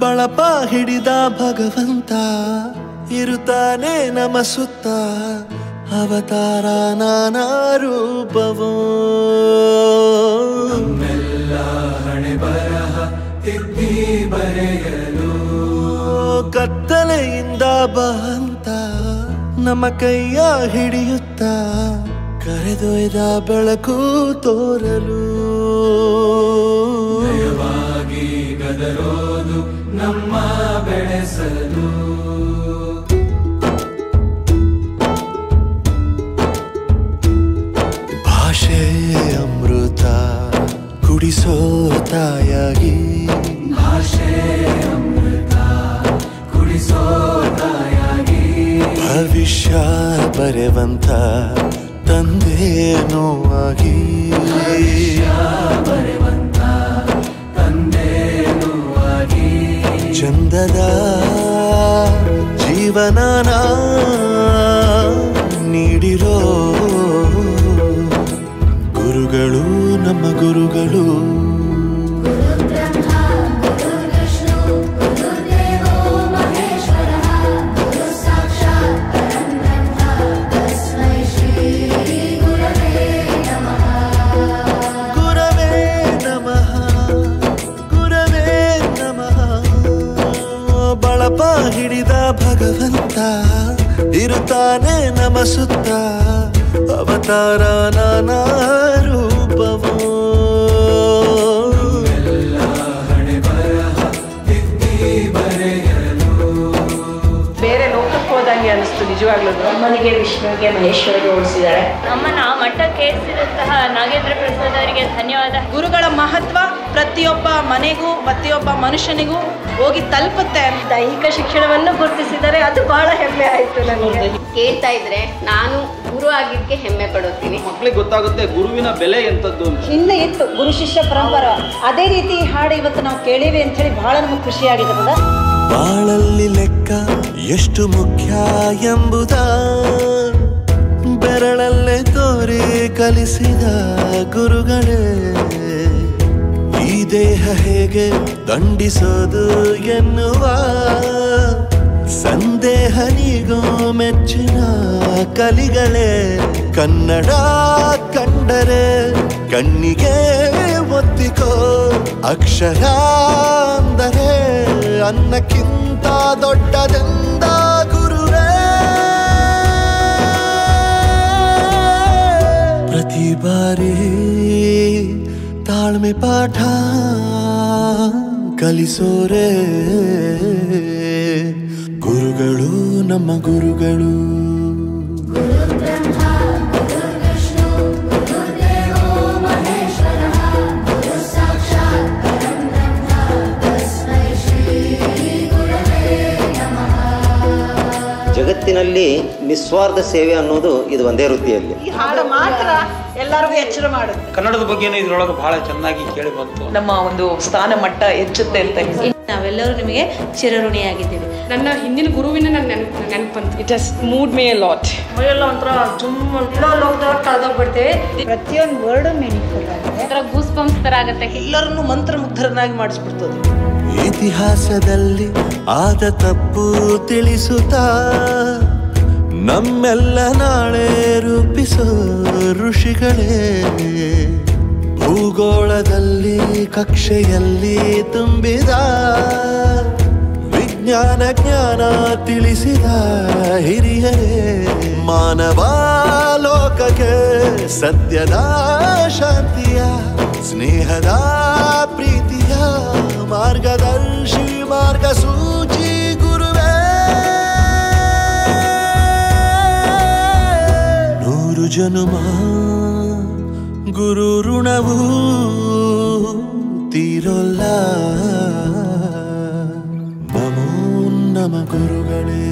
ಬಳಪ ಹಿಡಿದ ಭಗವಂತ ಇರುತ್ತಾನೆ ನಮ ಸುತ್ತ ಅವತಾರ ನಾನಾ ರೂಪವೋ ನಮ್ಮೆಲ್ಲ ಹಣೆ ಬರಹ ತಿದ್ದಿ ಬರೆಯಲು ಕತ್ತಲೆಯಿಂದ ಬಂತ ನಮ್ಮ ಕೈಯ ಹಿಡಿಯುತ್ತ ಕರೆದೊಯ್ದ ಬೆಳಕು ತೋರಲು ನಯವಾಗಿ ಗದರೋದು ನಮ್ಮ ಬೆಳೆಸಲು ಭಾಷೆ ಅಮೃತ ಕುಡಿಸೋ ತಾಯಾಗಿ ಭಾಷೆ ಅಮೃತ ಕುಡಿಸೋ ತಾಯಾಗಿ ಭವಿಷ್ಯ ಬರೆವಂತ ತಂದೆ ನೋವಾಗಿ ಬರೆವಂತ ತಂದೆ ನೋವಾಗಿ ಚಂದದ ಜೀವನನ ನೀಡಿರೋ ಗುರುಗಳು ನಮ್ಮ ಗುರುಗಳು ಬಳಪ ಹಿಡಿದ ಭಗವಂತ ಇರುತ್ತಾನೆ ನಮ ಸುತ್ತ ಅವತಾರ ನಾನಾ ರೂಪವೋ ಹಣೆ ಬರಹ ತಿದ್ದಿ ಬರೆಯಲು ಬೇರೆ ಲೋಕಕ್ಕೆ ಹೋದಂಗೆ ಅನಿಸ್ತು ನಿಜವಾಗ್ಲೂ. ಅಮ್ಮನಿಗೆ ವಿಷ್ಣುವಿಗೆ ಮಹೇಶ್ವರಿಗೆ ಹೋಲಿಸಿದ್ದಾರೆ. ನಮ್ಮನ್ನ ಮಟ್ಟಕ್ಕೆ ಏರಿಸಿದಂತಹ ನಾಗೇಂದ್ರ ಪ್ರಸಾದ್ ಅವರಿಗೆ ಧನ್ಯವಾದ. ಗುರುಗಳ ಮಹತ್ವ ಪ್ರತಿಯೊಬ್ಬ ಮನೆಗೂ ಪ್ರತಿಯೊಬ್ಬ ಮನುಷ್ಯನಿಗೂ ಹೋಗಿ ತಲುಪುತ್ತೆ. ದೈಹಿಕ ಶಿಕ್ಷಣವನ್ನು ಗುರುತಿಸಿದರೆ ಅದು ಬಹಳ ಹೆಮ್ಮೆ ಆಯ್ತು ನನಗೆ. ಕೇಳ್ತಾ ಇದ್ರೆ ನಾನು ಗುರು ಆಗಿದ್ದಕ್ಕೆ ಹೆಮ್ಮೆ ಪಡುತ್ತೀನಿ. ಮಕ್ಕಳಿಗೆ ಗೊತ್ತಾಗುತ್ತೆ ಗುರುವಿನ ಬೆಲೆ ಎಂತದ್ದು ಅಂತ. ಹಿಂದೆ ಇತ್ತು ಗುರು ಶಿಷ್ಯ ಪರಂಪರೆ, ಅದೇ ರೀತಿ ಈ ಹಾಡು ಇವತ್ತು ನಾವು ಕೇಳಿವಿ ಅಂತ ಹೇಳಿ ಬಹಳ ನಮಗೆ ಖುಷಿಯಾಗಿರ್ತದ. ಬಾಳಲ್ಲಿ ಲೆಕ್ಕ ಎಷ್ಟು ಮುಖ್ಯ ಎಂಬುದ ಬೆರಳಲ್ಲೇ ತೋರಿ ಕಲಿಸಿದ ಗುರುಗಳೇ. ಈ ದೇಹ ಹೇಗೆ ದಂಡಿಸೋದು ಎನ್ನುವ ಸಂದೇಹ ನೀಗೋ ಮೆಚ್ಚಿನ ಕಲಿಗಳೇ. ಕನ್ನಡ ಕಂಡರೆ ಕಣ್ಣಿಗೆ ಒತ್ತಿಕೋ, ಅಕ್ಷರ ಅಂದರೆ ಅನ್ನಕ್ಕಿಂತ ದೊಡ್ಡದೆಂದ ಗುರುವೇ. ಪ್ರತಿ ಬಾರಿ ತಾಳ್ಮೆ ಪಾಠ ಕಲಿಸೋರೆ ಗುರುಗಳು ನಮ್ಮ ಗುರುಗಳು. ಜಗತ್ತಿನಲ್ಲಿ ನಿಸ್ವಾರ್ಥ ಸೇವೆ ಅನ್ನೋದು ಇದು ಒಂದೇ ವೃತ್ತಿಯಲ್ಲಿ. ಈ ಹಾಡು ಮಾತ್ರ ಎಲ್ಲರಿಗೂ ಎಚ್ಚರ ಮಾಡುತ್ತೆ. ಕನ್ನಡದ ಬಗ್ಗೆನೇ ಇದ್ರೊಳಗೆ ಬಹಳ ಚೆನ್ನಾಗಿ ಕೇಳಿ ಬಂತು. ನಮ್ಮ ಒಂದು ಸ್ಥಾನ ಮಟ್ಟ ಹೆಚ್ಚುತ್ತೆ ಅಂತ. ನಾವೆಲ್ಲರೂ ನಿಮಗೆ ಚಿರಋಣಿಯಾಗಿದ್ದೀವಿ. ನನ್ನ ಹಿಂದಿನ ಗುರುವಿನ ನನ್ನ ನೆನಪಂತ. It has moved me a lot. ಮೈಯೆಲ್ಲ ಒಂಥರ ಕಳೆದೋಗ್ಬಿಡ್ತೇವೆ. ಪ್ರತಿಯೊಂದು ವರ್ಡ್ ಮೀನಿಂಗ್ಫುಲ್ ಆಗಿದೆ. ಒಂಥರ ಗೂಸ್ ಬಂಪ್ಸ್ ತರ ಆಗುತ್ತೆ. ಎಲ್ಲರನ್ನು ಮಂತ್ರಮುಗ್ಧರನ್ನಾಗಿ ಮಾಡಿಸ್ಬಿಡ್ತದೆ. ಇತಿಹಾಸದಲ್ಲಿ ಆದ ತಪ್ಪು ತಿಳಿಸುತ್ತಾ ನಮ್ಮೆಲ್ಲ ನಾಳೆ ರೂಪಿಸೋ ಋಷಿಗಳೇ. ಭೂಗೋಳದಲ್ಲಿ ಕಕ್ಷೆಯಲ್ಲಿ ತುಂಬಿದ ವಿಜ್ಞಾನ ಜ್ಞಾನ ತಿಳಿಸಿದ ಹಿರಿಯರೇ. ಮಾನವ ಲೋಕಕ್ಕೆ ಸತ್ಯದ ಶಾಂತಿಯ ಸ್ನೇಹದ ಪ್ರೀತಿಯ ಮಾರ್ಗದರ್ಶಿ ಮಾರ್ಗಸೂಚಿ ಗುರುವೇ. 100 ಜನುಮ ಗುರು ಋಣವು ತೀರೋಲ್ಲ. ನಮೋ ನಮ ಗುರುಗಳೇ.